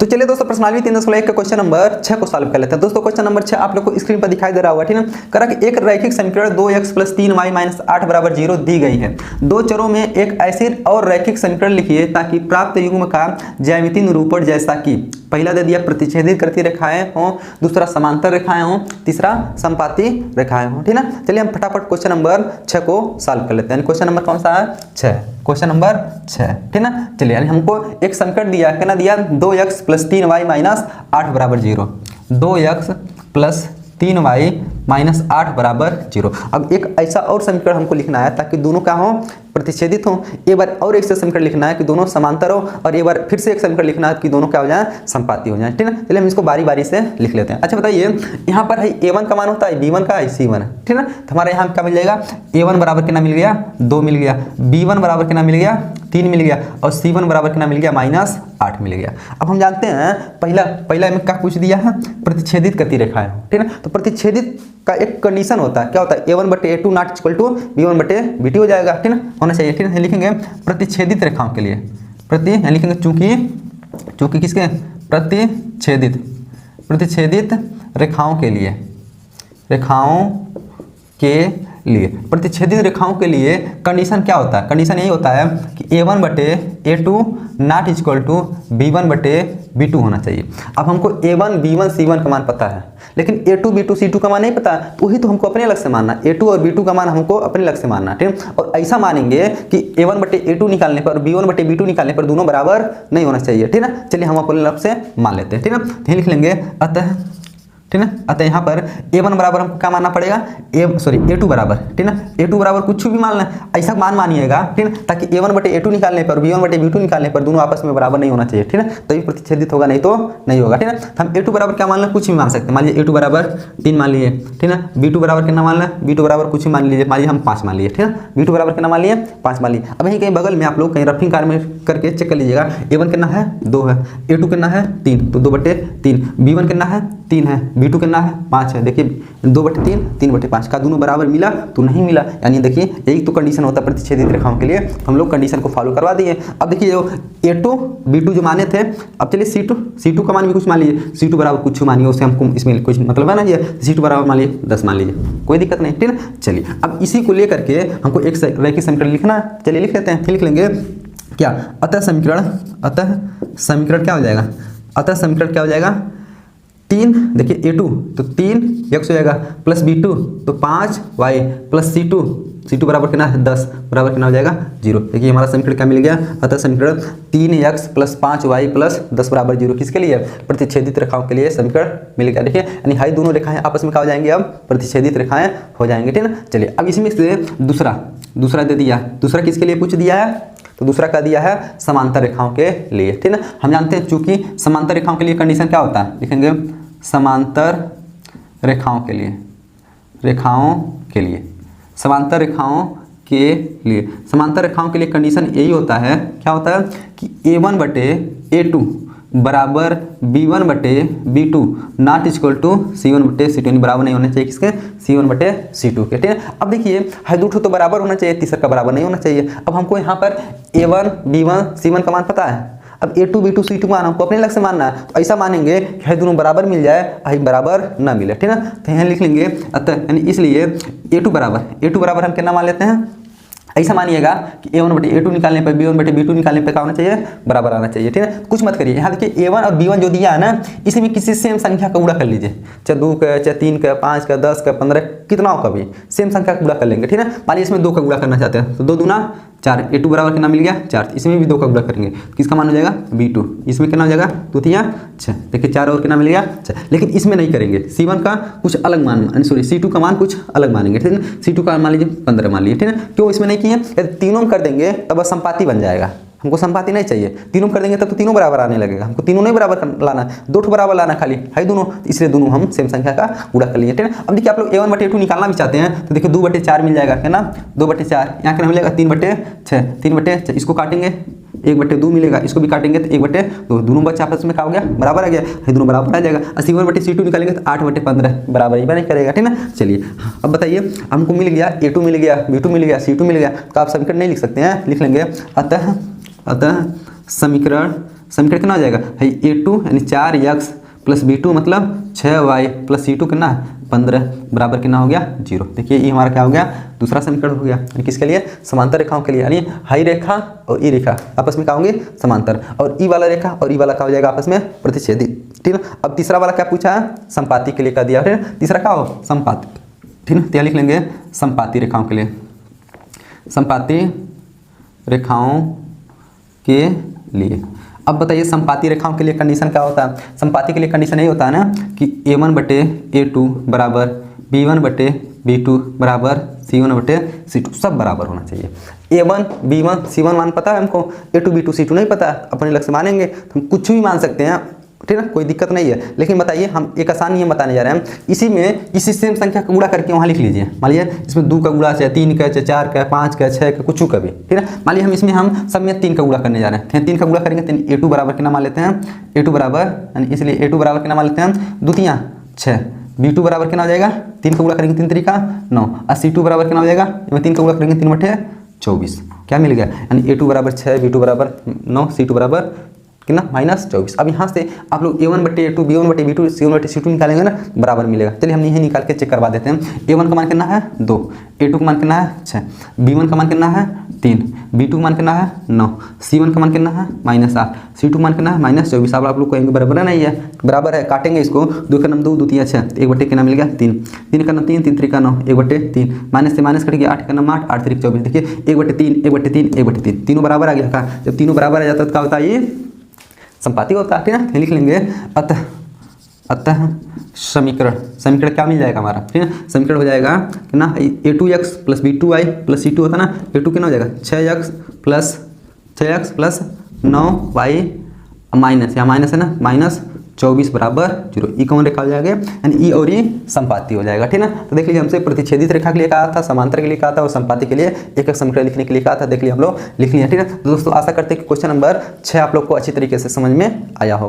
तो चलिए दोस्तों प्रश्नावली 3.1 का क्वेश्चन नंबर 6 को सॉल्व कर लेते हैं। दोस्तों क्वेश्चन नंबर 6 आप लोग को स्क्रीन पर दिखाई दे रहा होगा, ठीक है। करा कि एक रैखिक समीकरण 2x + 3y - 8 = 0 दी गई है। दो चरों में एक ऐसी और रैखिक समीकरण लिखिए ताकि प्राप्त युग्म का ज्यामितीय निरूपण जैसा कि पहला दे दिया प्रतिच्छेदित करती रेखाएं हों, दूसरा समांतर रेखाएं हों, तीसरा संपाती रेखाएं हों, ठीक है। चलिए हम फटाफट क्वेश्चन नंबर 6 को सॉल्व कर लेते हैं। क्वेश्चन नंबर कौन सा है? 6। क्वेश्चन नंबर 6, ठीक ना। चलिए हमको एक समीकरण दिया, कितना दिया? 2x + 3y - 8 = 0। 2x + 3y - 8 = 0। अब एक ऐसा और समीकरण हमको लिखना है ताकि दोनों क्या हो? प्रतिच्छेदित हो। एक बार और एक से समीकरण लिखना है कि दोनों समांतर हो, और एक बार फिर से एक समीकरण लिखना है कि दोनों क्या हो जाए? संपाती हो जाए, ठीक है। चलिए हम इसको बारी बारी से लिख लेते हैं। अच्छा बताइए, यहाँ पर है a1 का मान होता है, b1 का है, c1 है, ठीक है। तो हमारे यहाँ क्या मिल जाएगा? a1 बराबर कितना मिल गया? 2 मिल गया। b1 बराबर कितना मिल गया? 3 मिल गया। और c1 बराबर कितना मिल गया? -8 मिल गया। अब हम जानते हैं पहला में क्या पूछ दिया है? प्रतिच्छेदित करती रेखाएं, ठीक है। तो प्रतिच्छेदित का एक कंडीशन होता है, क्या होता है? a1/a2 ≠ b1/b2 हो जाएगा, ठीक है, होना चाहिए, ठीक है। लिखेंगे प्रतिच्छेदित रेखाओं के लिए, लिखेंगे चूंकि किसके? प्रतिच्छेदित रेखाओं के लिए, प्रतिच्छेदित रेखाओं के लिए कंडीशन क्या होता है? कंडीशन यही होता है कि a1/a2 ≠ b1/b2 होना चाहिए। अब हमको a1, b1, c1 का मान पता है, लेकिन a2, b2, c2 का मान नहीं पता, तो वही तो हमको अपने अलग से मानना। a2 और b2 का मान हमको अपने अलग से मानना, ठीक है। और ऐसा मानेंगे कि a1/a2 निकालने पर, b1/b2 निकालने पर दोनों बराबर नहीं होना चाहिए, ठीक है। चलिए हम अपने अलग से मान लेते हैं, ठीक है। तो लिख लेंगे अतः, ठीक है। अतः यहाँ पर a1 बराबर हमको क्या मानना पड़ेगा? a2 बराबर, ठीक है। a2 बराबर कुछ भी मान लें, ऐसा मान मानिएगा, ठीक है, ताकि a1/a2 निकालने पर, b1/b2 निकालने पर दोनों आपस में बराबर नहीं होना चाहिए, ठीक है। तभी प्रतिच्छेदित होगा, नहीं तो नहीं होगा, ठीक है। हम a2 बराबर क्या मान लें? कुछ भी मान सकते हैं। मान लीजिए a2 बराबर 3 मान लिए, ठीक है। b2 बराबर कितना मान लें? b2 बराबर कुछ भी मान लीजिए, मान लीजिए हम 5 मान लिए, ठीक है। b2 बराबर कितना मान लिए? 5 मान लिए। अब यहीं कहीं बगल में आप लोग कहीं रफिंग कार में करके चेक कर लीजिएगा। a1 कितना है? 2 है। a2 कितना है? 3, तो 2/3। b1 कितना है? 3 है। b2 कितना है? 5 है। देखिए 2/3, 3/5 का दोनों बराबर मिला तो नहीं मिला, यानी देखिए यही तो कंडीशन होता है प्रतिच्छेदित रेखाओं के लिए। हम लोग कंडीशन को फॉलो करवा दिए। अब देखिए जो a2, b2 जो माने थे, अब चलिए c2 का मान भी कुछ मान लीजिए। c2 बराबर कुछ मानिए, उससे हमको इसमें कुछ मतलब है ना, ये c2 बराबर मान लीजिए 10 मान लीजिए, कोई दिक्कत नहीं, ठीक है। चलिए अब इसी को लेकर के हमको एक रैखिक समीकरण लिखना है। चलिए लिख लेते हैं। फिर लिख लेंगे क्या? अतः समीकरण क्या हो जाएगा? अतः समीकरण क्या हो जाएगा? 3, देखिए a2 तो 3x हो जाएगा, प्लस b2 तो 5y, प्लस c2 बराबर कितना है? 10, बराबर कितना हो जाएगा? 0। देखिए हमारा समीकरण क्या मिल गया? अतः समीकरण 3x + 5y + 10 = 0 किसके लिए? प्रतिच्छेदित रेखाओं के लिए समीकरण मिल गया। देखिए यानी हाई दोनों रेखाएं आपस में क्या हो जाएंगी? अब प्रतिच्छेदित रेखाएं हो जाएंगी, ठीक है। चलिए अब इसमें से दूसरा दे दिया। दूसरा किसके लिए पूछ दिया है? तो दूसरा क्या दिया है? समांतर रेखाओं के लिए, ठीक है। हम जानते हैं चूंकि समांतर रेखाओं के लिए कंडीशन क्या होता है? लिखेंगे समांतर रेखाओं के लिए, समांतर रेखाओं के लिए कंडीशन यही होता है, क्या होता है कि a1/a2 बराबर b1/b2 ≠ c1/c2, यानी बराबर नहीं होना चाहिए किसके? c1/c2 के, ठीक है। अब देखिए हर दो तो बराबर होना चाहिए, तीसरा का बराबर नहीं होना चाहिए। अब हमको यहाँ पर a1, b1, c1 का मान पता है। अब a2, b2, c2 मान हमको अपने अलग से मानना है, तो ऐसा मानेंगे कि हर दोनों बराबर मिल जाए, हर बराबर ना मिले, ठीक है। तो यहाँ लिख लेंगे अतः, यानी इसलिए a2 बराबर हम कितना मान लेते हैं? ऐसा मानिएगा कि a1/a2 निकालने पर, b1/b2 निकालने पर क्या होना चाहिए? बराबर आना चाहिए, ठीक है। कुछ मत करिए। यहाँ देखिए a1 और b1 जो दिया है ना, इसी में किसी सेम संख्या का गुणा कर लीजिए, चाहे 2 का, चाहे 3 का, 5 का, 10 का, 15 कितना का भी सेम संख्या का गुणा कर लेंगे, ठीक है। मान लीजिए इसमें 2 का गुणा करना चाहते हैं, तो 2 दूना 4, a2 बराबर कितना मिल गया? 4। इसमें भी 2 का गुणा करेंगे, किसका मान हो जाएगा? b2। इसमें कितना हो जाएगा? 2 3 6। देखिए 4 और कितना मिल गया? 6। लेकिन इसमें नहीं करेंगे, c1 का कुछ अलग मान, c2 का मान कुछ अलग मानेंगे, ठीक है। c2 का मान लीजिए 15 मान लीजिए, ठीक है। क्यों इसमें नहीं किए? यदि तीनों कर देंगे तब संपाती बन जाएगा। हमको संपाती नहीं चाहिए, तीनों कर देंगे तब तो तीनों बराबर आने लगेगा। हमको तीनों नहीं बराबर लाना, 2 बराबर लाना खाली है दोनों, इसलिए दोनों हम सेम संख्या का गुणा कर लिए, ठीक है। अब देखिए आप लोग a1/a2 निकालना भी चाहते हैं, तो देखिए 2/4 मिल जाएगा, है ना। 2/4 यहाँ कितना मिलेगा? 3/6। इसको काटेंगे 1/2 मिलेगा, इसको भी काटेंगे तो 1/2, दोनों बच्चे आपस में क्या हो गया? बराबर आ गया, ये दोनों बराबर आ जाएगा। c1/c2 निकालेंगे तो 8/15 बराबर ही नहीं करेगा, ठीक है। चलिए अब बताइए, हमको मिल गया a2 मिल गया, b2 मिल गया, c2 मिल गया, तो आप समीकरण नहीं लिख सकते हैं, लिख लेंगे अतः समीकरण समीकरण कितना हो जाएगा है A2 यानी 4x प्लस B2 मतलब 6y प्लस C2 कितना 15 बराबर कितना हो गया 0। देखिए ये हमारा क्या हो गया दूसरा समीकरण हो गया। यानी किसके लिए समांतर रेखाओं के लिए, यानी हाई रेखा और ई रेखा आपस में क्या होंगे समांतर, और ई वाला रेखा और ई वाला क्या हो जाएगा आपस में प्रतिच्छेदी। ठीक है, अब तीसरा वाला क्या पूछा है संपाती के लिए कर दिया। फिर तीसरा क्या हो संपाती। ठीक है, तो लिख लेंगे संपाती रेखाओं के लिए, संपाती रेखाओं के लिए। अब बताइए संपाती रेखाओं के लिए कंडीशन क्या होता है। संपाती के लिए कंडीशन यही होता है ना कि A1 बटे A2 बराबर B1 बटे B2 बराबर C1 बटे C2 सब बराबर होना चाहिए। A1 B1 C1 मान पता है हमको, A2 B2 C2 नहीं पता, अपने लक्ष्य मानेंगे तो हम कुछ भी मान सकते हैं। ठीक है, कोई दिक्कत नहीं है। लेकिन बताइए हम एक आसान नियम बताने जा रहे हैं, इसी में इसी सेम संख्या का गुणा करके वहाँ लिख लीजिए। मान लीजिए इसमें 2 का गुणा चाहे 3 का चाहे 4 का 5 का 6 का कुछ का भी। ठीक है, मान लीजिए हम इसमें हम सब में 3 का गुणा करने जा रहे हैं। 3 का गुणा करेंगे तो A2 बराबर कितना मान लेते हैं, A2 बराबर यानी इसलिए A2 बराबर कितना मान लेते हैं 2 3 6, B2 बराबर कितना हो जाएगा 3 का गुणा करेंगे 3 तरीका 9, और C2 बराबर कितना हो जाएगा 3 का गुणा करेंगे 3 बटे 24। क्या मिल गया, यानी A2 बराबर 6 B2 बराबर 9 C2 बराबर कितना -24। अब यहाँ से आप लोग A1 बटे A2 B1 बटे B2 C1 बटे C2 निकालेंगे ना बराबर मिलेगा। चलिए हम यही निकाल के चेक करवा देते हैं। A1 का मान कितना है 2, A2 का मान कितना है 6, B1 का मान कितना है 3, B2 का मान कितना है 9, C1 का मान कितना है -8, C2 का मान कितना है -24। अब आप लोग कहेंगे बराबर नहीं है, बराबर है, काटेंगे इसको 2 का नाम 2 2 3 6, 1 बटे कितना मिल गया 3, 3 का नाम 3 3 3 का 9, 1 बटे 3, माइनस से माइनस कटेंगे 8 का नाम 8 8 3 24। देखिए 1 बटे 3 1 बटे 3 1 बटे 3 तीनों बराबर आ गया। जब तीनों बराबर आ जाता है तो क्या होता है ये संपाती होता है। ठीक है, लिख लेंगे अतः समीकरण क्या मिल जाएगा हमारा। ठीक है, समीकरण हो जाएगा ना A2x plus B2y plus C2 होता है ना, A2 कितना हो जाएगा 6x प्लस 9y माइनस, यहाँ माइनस है ना -24 बराबर 0। ई कौन रेखा हो जाएगा, यानी ई और ई संपाती हो जाएगा। ठीक है, तो देख लीजिए हमसे प्रतिच्छेदित रेखा के लिए कहा था, समांतर के लिए कहा था और संपाती के लिए एक समीकरण लिखने के लिए कहा था। देख लिया हम लोग लिख लिया। ठीक है, तो दोस्तों आशा करते हैं कि क्वेश्चन नंबर 6 आप लोग को अच्छी तरीके से समझ में आया हो।